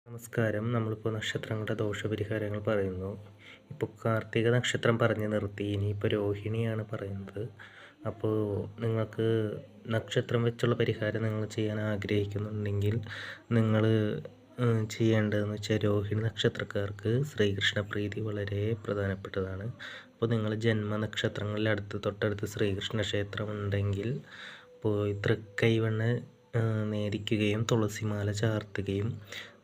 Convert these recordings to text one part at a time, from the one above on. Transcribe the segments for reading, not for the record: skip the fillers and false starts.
നമസ്കാരം. നമ്മളിപ്പോൾ നക്ഷത്രങ്ങളുടെ ദോഷപരിഹാരങ്ങൾ പറയുന്നു. ഇപ്പോൾ കാർത്തിക നക്ഷത്രം പറഞ്ഞു നിർത്തി. ഇനിയിപ്പോൾ രോഹിണിയാണ് പറയുന്നത്. അപ്പോൾ നിങ്ങൾക്ക് നക്ഷത്രം വെച്ചുള്ള പരിഹാരം നിങ്ങൾ ചെയ്യാൻ ആഗ്രഹിക്കുന്നുണ്ടെങ്കിൽ നിങ്ങൾ ചെയ്യേണ്ടതെന്ന് വെച്ചാൽ രോഹിണി നക്ഷത്രക്കാർക്ക് ശ്രീകൃഷ്ണ പ്രീതി വളരെ പ്രധാനപ്പെട്ടതാണ്. അപ്പോൾ നിങ്ങൾ ജന്മനക്ഷത്രങ്ങളിൽ തൊട്ടടുത്ത് ശ്രീകൃഷ്ണ ക്ഷേത്രം ഉണ്ടെങ്കിൽ പോയി തൃക്കൈവണ്ണ നേദിക്കുകയും തുളസിമാല ചാർത്തുകയും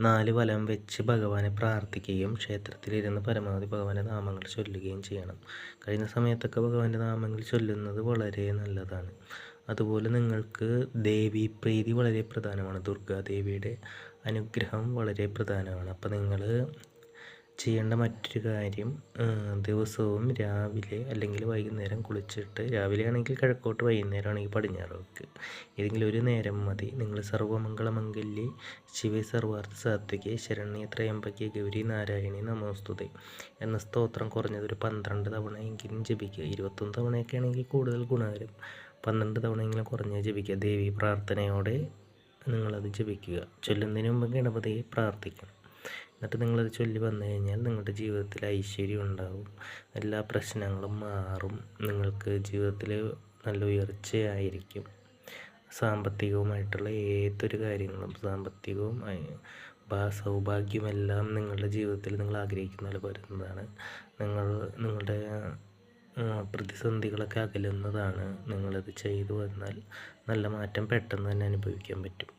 4 വലം വെച്ച് ഭഗവാനെ പ്രാർത്ഥിക്കുകയും ക്ഷേത്രത്തിലിരുന്ന് പരമാവധി ഭഗവാന്റെ നാമങ്ങൾ ചൊല്ലുകയും ചെയ്യണം. കഴിയുന്ന സമയത്തൊക്കെ ഭഗവാന്റെ നാമങ്ങൾ ചൊല്ലുന്നത് വളരെ നല്ലതാണ്. അതുപോലെ നിങ്ങൾക്ക് ദേവീപ്രീതി വളരെ പ്രധാനമാണ്. ദുർഗാദേവിയുടെ അനുഗ്രഹം വളരെ പ്രധാനമാണ്. അപ്പോൾ നിങ്ങൾ ചെയ്യേണ്ട മറ്റൊരു കാര്യം, ദിവസവും രാവിലെ അല്ലെങ്കിൽ വൈകുന്നേരം കുളിച്ചിട്ട്, രാവിലെ ആണെങ്കിൽ കിഴക്കോട്ട്, വൈകുന്നേരം ആണെങ്കിൽ പടിഞ്ഞാറോട്ട്, ഏതെങ്കിലും ഒരു നേരം മതി. നിങ്ങൾ സർവമംഗളമംഗല്യേ ശിവേ സർവാർത്ഥ സാത്വികേ ശരണ്യേ ത്രയംബകേ ഗൗരി നാരായണി നമോസ്തുതേ എന്ന സ്തോത്രം കുറഞ്ഞതൊരു 12 തവണ എങ്കിലും ജപിക്കുക. 21 തവണയൊക്കെ ആണെങ്കിൽ കൂടുതൽ ഗുണകരം. 12 തവണയെങ്കിലും കുറഞ്ഞ് ജപിക്കുക. ദേവി പ്രാർത്ഥനയോടെ നിങ്ങളത് ജപിക്കുക. ചൊല്ലുന്നതിന് മുമ്പ് ഗണപതിയെ പ്രാർത്ഥിക്കണം. എന്നിട്ട് നിങ്ങളത് ചൊല്ലി വന്നു കഴിഞ്ഞാൽ നിങ്ങളുടെ ജീവിതത്തിൽ ഐശ്വര്യം ഉണ്ടാവും. എല്ലാ പ്രശ്നങ്ങളും മാറും. നിങ്ങൾക്ക് ജീവിതത്തിൽ നല്ല ഉയർച്ചയായിരിക്കും. സാമ്പത്തികവുമായിട്ടുള്ള ഏതൊരു കാര്യങ്ങളും, സാമ്പത്തികവും സൗഭാഗ്യമെല്ലാം നിങ്ങളുടെ ജീവിതത്തിൽ നിങ്ങൾ ആഗ്രഹിക്കുന്ന പോലെ വരുന്നതാണ്. നിങ്ങളുടെ പ്രതിസന്ധികളൊക്കെ അകലുന്നതാണ്. നിങ്ങളത് ചെയ്തു വന്നാൽ നല്ല മാറ്റം പെട്ടെന്ന് തന്നെ അനുഭവിക്കാൻ പറ്റും.